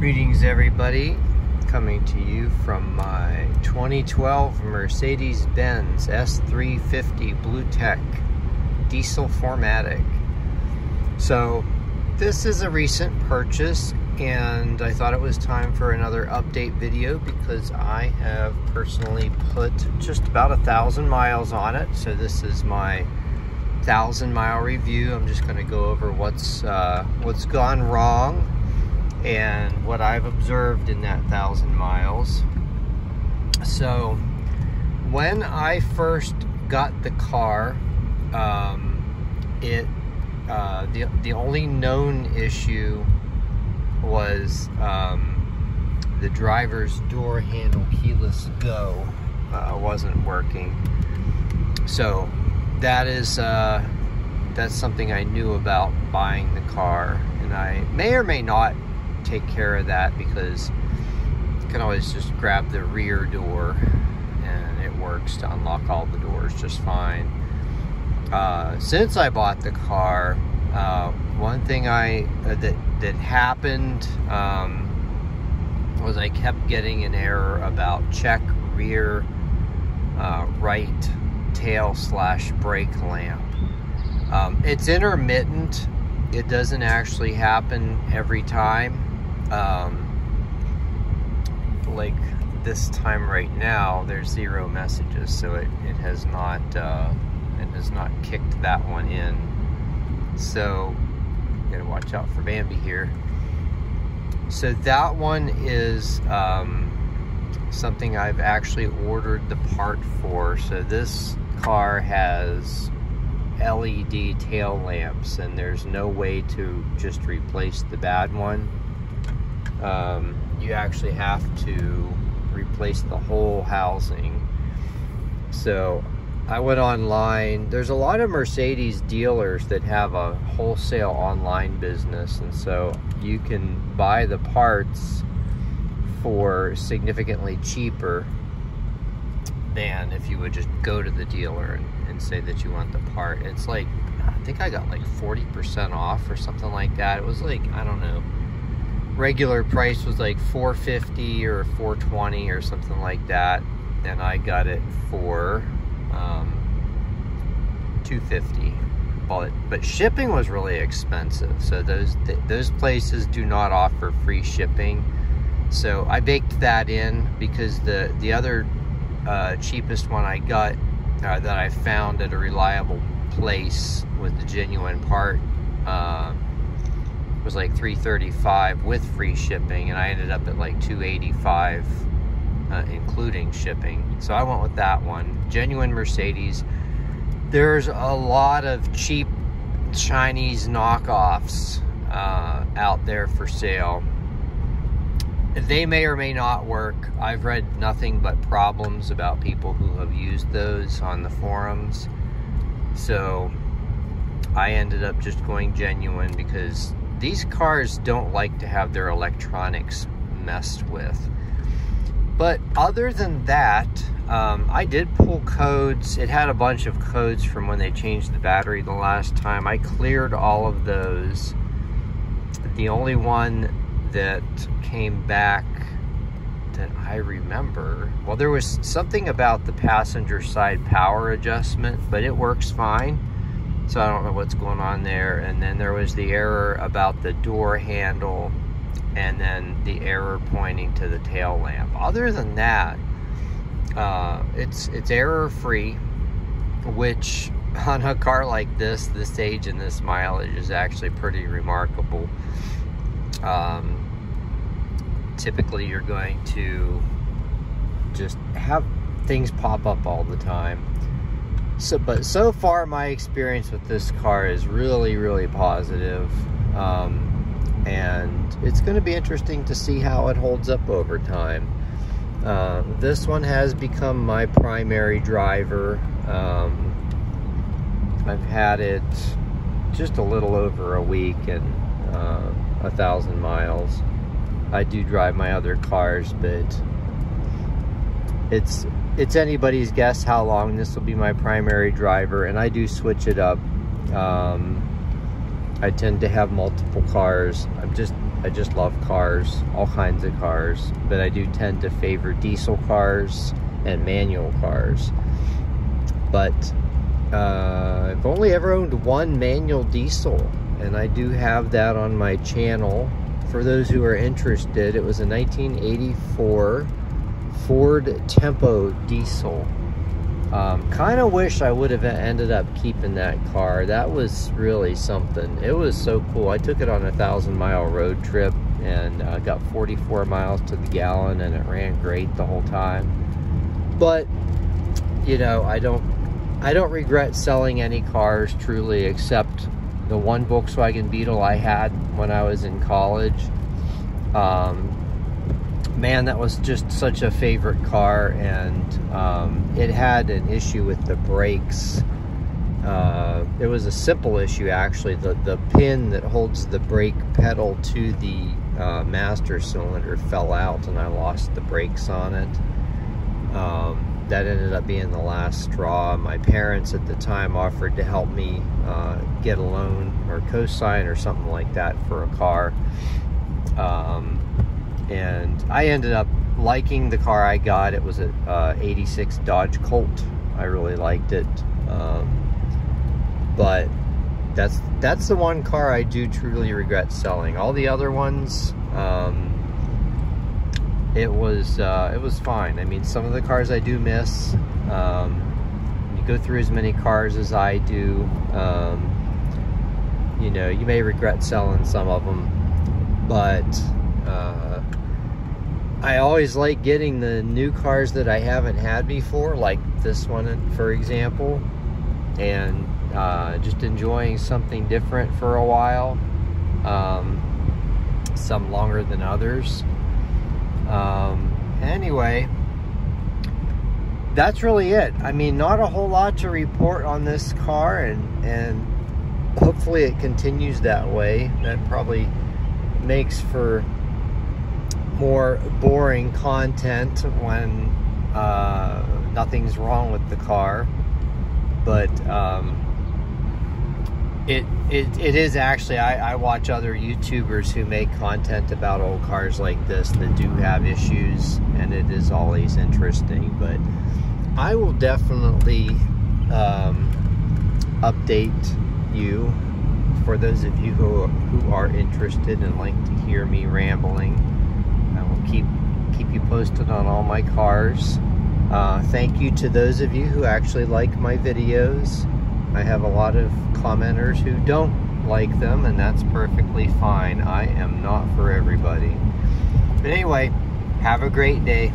Greetings everybody, coming to you from my 2012 Mercedes Benz S350 Bluetec diesel 4Matic. So this is a recent purchase and I thought it was time for another update video because I have personally put just about 1,000 miles on it. So this is my 1,000-mile review. I'm just going to go over what's gone wrong and what I've observed in that 1,000 miles. So when I first got the car, the only known issue was the driver's door handle keyless go wasn't working. So that is that's something I knew about buying the car, and I may or may not take care of that because you can always just grab the rear door and it works to unlock all the doors just fine. Since I bought the car, one thing that happened was I kept getting an error about check rear right tail / brake lamp. It's intermittent. It doesn't actually happen every time. Like this time right now, there's 0 messages, so it has not kicked that one in. So gotta watch out for Bambi here. So that one is something I've actually ordered the part for. So this car has LED tail lamps, and there's no way to just replace the bad one. You actually have to replace the whole housing. So I went online. There's a lot of Mercedes dealers that have a wholesale online business, and so you can buy the parts for significantly cheaper than if you would just go to the dealer and say that you want the part. It's like, I think I got like 40% off or something like that. It was like, I don't know, regular price was like $450 or $420 or something like that, and I got it for $250. But shipping was really expensive, so those places do not offer free shipping. So I baked that in because the other cheapest one I got that I found at a reliable place with the genuine part was like $335 with free shipping, and I ended up at like $285 including shipping. So I went with that one. Genuine Mercedes. There's a lot of cheap Chinese knockoffs out there for sale. They may or may not work. I've read nothing but problems about people who have used those on the forums. So I ended up just going genuine because these cars don't like to have their electronics messed with. But other than that, I did pull codes. It had a bunch of codes from when they changed the battery the last time. I cleared all of those. The only one that came back that I remember, well, there was something about the passenger side power adjustment, but it works fine. So I don't know what's going on there. And then there was the error about the door handle, and then the error pointing to the tail lamp. Other than that, it's error free, which on a car like this age and this mileage is actually pretty remarkable. Typically you're going to just have things pop up all the time. But so far my experience with this car is really, really positive. And it's going to be interesting to see how it holds up over time. This one has become my primary driver. I've had it just a little over a week and 1,000 miles. I do drive my other cars, but it's anybody's guess how long this will be my primary driver, and I do switch it up. I tend to have multiple cars. I just love cars, all kinds of cars, but I do tend to favor diesel cars and manual cars. But I've only ever owned one manual diesel, and I do have that on my channel for those who are interested. It was a 1984 Ford Tempo diesel. Kind of wish I would have ended up keeping that car. That was really something. It was so cool. I took it on a 1,000-mile road trip and got 44 miles to the gallon, and it ran great the whole time. But you know, I don't regret selling any cars truly, except the one Volkswagen Beetle I had when I was in college. Man, that was just such a favorite car, and it had an issue with the brakes. It was a simple issue, actually. The pin that holds the brake pedal to the master cylinder fell out, and I lost the brakes on it. That ended up being the last straw. My parents at the time offered to help me get a loan or co-sign or something like that for a car. And I ended up liking the car I got. It was a 86 Dodge Colt. I really liked it. But that's the one car I do truly regret selling. All the other ones, it was fine. I mean, some of the cars I do miss. You go through as many cars as I do, you know, you may regret selling some of them, but I always like getting the new cars that I haven't had before, like this one, for example, and just enjoying something different for a while, some longer than others. Anyway, that's really it. I mean, not a whole lot to report on this car, and hopefully it continues that way. That probably makes for more boring content when nothing's wrong with the car. But it is actually, I watch other YouTubers who make content about old cars like this that do have issues, and it is always interesting. But I will definitely update you, for those of you who are interested and like to hear me rambling. I will keep you posted on all my cars. Thank you to those of you who actually like my videos. I have a lot of commenters who don't like them, and that's perfectly fine. I am not for everybody. But anyway, have a great day.